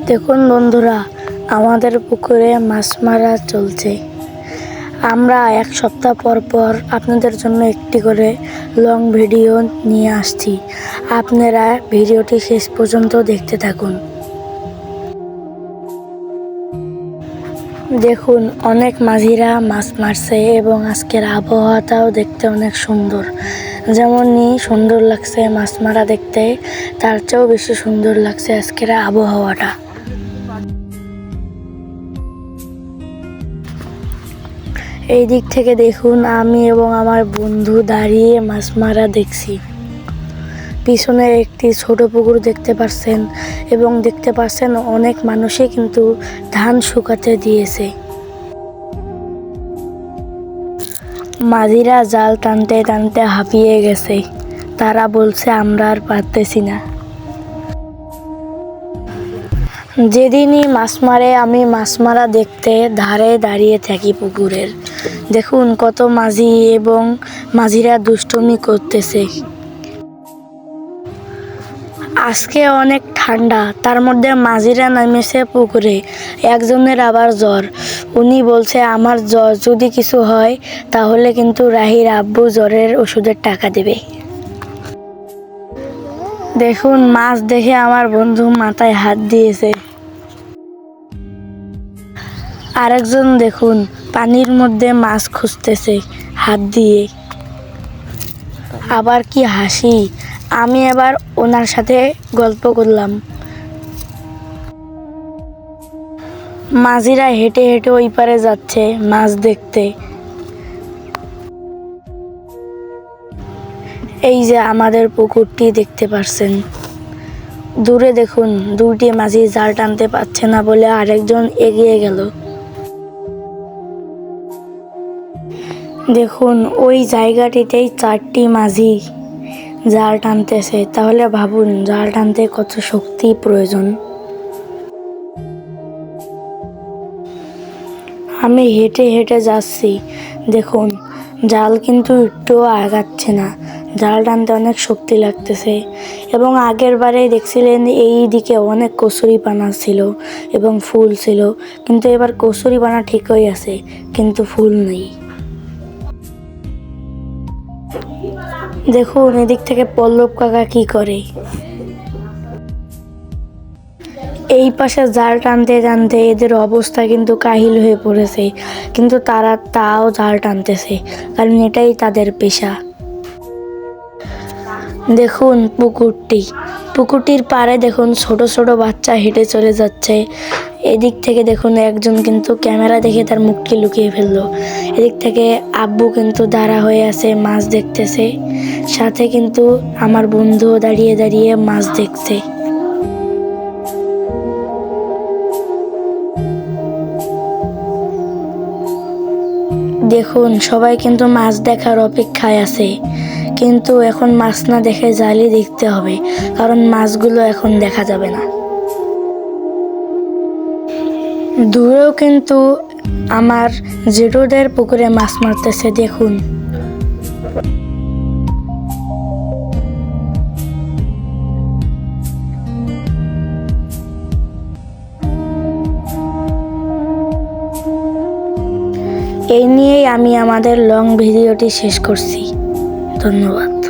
দেখুন বন্ধুরা, আমাদের পুকুরে মাছ মারা চলছে। আমরা এক সপ্তাহ পর পর আপনাদের জন্য একটি করে লং ভিডিও নিয়ে আসছি। আপনারা ভিডিওটি শেষ পর্যন্ত দেখতে থাকুন। দেখুন, অনেক মাঝিরা মাছ মারছে এবং আজকের আবহাওয়াটাও দেখতে অনেক সুন্দর। যেমনই সুন্দর লাগছে মাছ মারা দেখতে, তার চেয়েও বেশি সুন্দর লাগছে আজকের আবহাওয়াটা। এই দিক থেকে দেখুন, আমি এবং আমার বন্ধু দাঁড়িয়ে মাছ মারা দেখছি। পিছনে একটি ছোট পুকুর দেখতে পাচ্ছেন এবং দেখতে পাচ্ছেন অনেক মানুষই কিন্তু ধান শুকাতে দিয়েছে। মাঝিরা জাল টানতে টানতে হাঁপিয়ে গেছে। তারা বলছে আমরা আর পারতেছি না। যেদিনই মাছ মারে আমি মাছ মারা দেখতে ধারে দাঁড়িয়ে থাকি পুকুরের। দেখুন কত মাঝি এবং মাঝিরা দুষ্টুমি করতেছে। আজকে অনেক ঠান্ডা, তার মধ্যে মাঝিরা নামেছে পুকুরে। একজনের আবার জ্বর। উনি বলছে আমার জ্বর যদি কিছু হয় তাহলে কিন্তু রাহির আব্বু জ্বরের ওষুধের টাকা দেবে। দেখুন, মাছ দেখে আমার বন্ধু মাথায় হাত দিয়েছে। আরেকজন দেখুন পানির মধ্যে মাছ খুঁজতেছে হাত দিয়ে। আবার কি হাসি! আমি এবার ওনার সাথে গল্প করলাম। মাঝিরা হেঁটে হেঁটে ওই পারে যাচ্ছে মাছ দেখতে। এই যে আমাদের পুকুরটি দেখতে পাচ্ছেন। দূরে দেখুন, দুটি মাঝি জাল টানতে পারছে না বলে আরেকজন এগিয়ে গেল। দেখুন, ওই জায়গাটিতেই 4টি মাঝি জাল টানতেছে। তাহলে ভাবুন জাল টানতে কত শক্তি প্রয়োজন। আমি হেঁটে হেঁটে যাচ্ছি। দেখুন, জাল কিন্তু একটুও আগাচ্ছে না। জাল টানতে অনেক শক্তি লাগতেছে। এবং আগের বারেই দেখছিলেন এই দিকে অনেক কচুরিপানা ছিল এবং ফুল ছিল, কিন্তু এবার কচুরিপানা ঠিকই আছে কিন্তু ফুল নেই। দেখুন এদিক থেকে পল্লব কাকা কি করে। এই পাশে জাল টানতে টানতে এদের অবস্থা কিন্তু কাহিল হয়ে পড়েছে, কিন্তু তারা তাও জাল টানতেছে, কারণ এটাই তাদের পেশা। দেখুন পুকুরটির পাড়ে দেখুন ছোট ছোট বাচ্চা হেঁটে চলে যাচ্ছে। এদিক থেকে দেখুন একজন কিন্তু ক্যামেরা দেখে তার মুখটি লুকিয়ে ফেললো। এদিক থেকে আব্বু কিন্তু দাঁড়া হয়ে আছে, মাছ দেখতেছে। সাথে কিন্তু আমার বন্ধুও দাঁড়িয়ে দাঁড়িয়ে মাছ দেখছে। দেখুন সবাই কিন্তু মাছ দেখার অপেক্ষায় আছে, কিন্তু এখন মাছ না দেখে জালই দেখতে হবে, কারণ মাছগুলো এখন দেখা যাবে না। দূরেও কিন্তু আমার জেঠুদের পুকুরে মাছ মারতেছে। দেখুন এই নিয়েই আমি আমাদের লং ভিডিওটি শেষ করছি। ধন্যবাদ।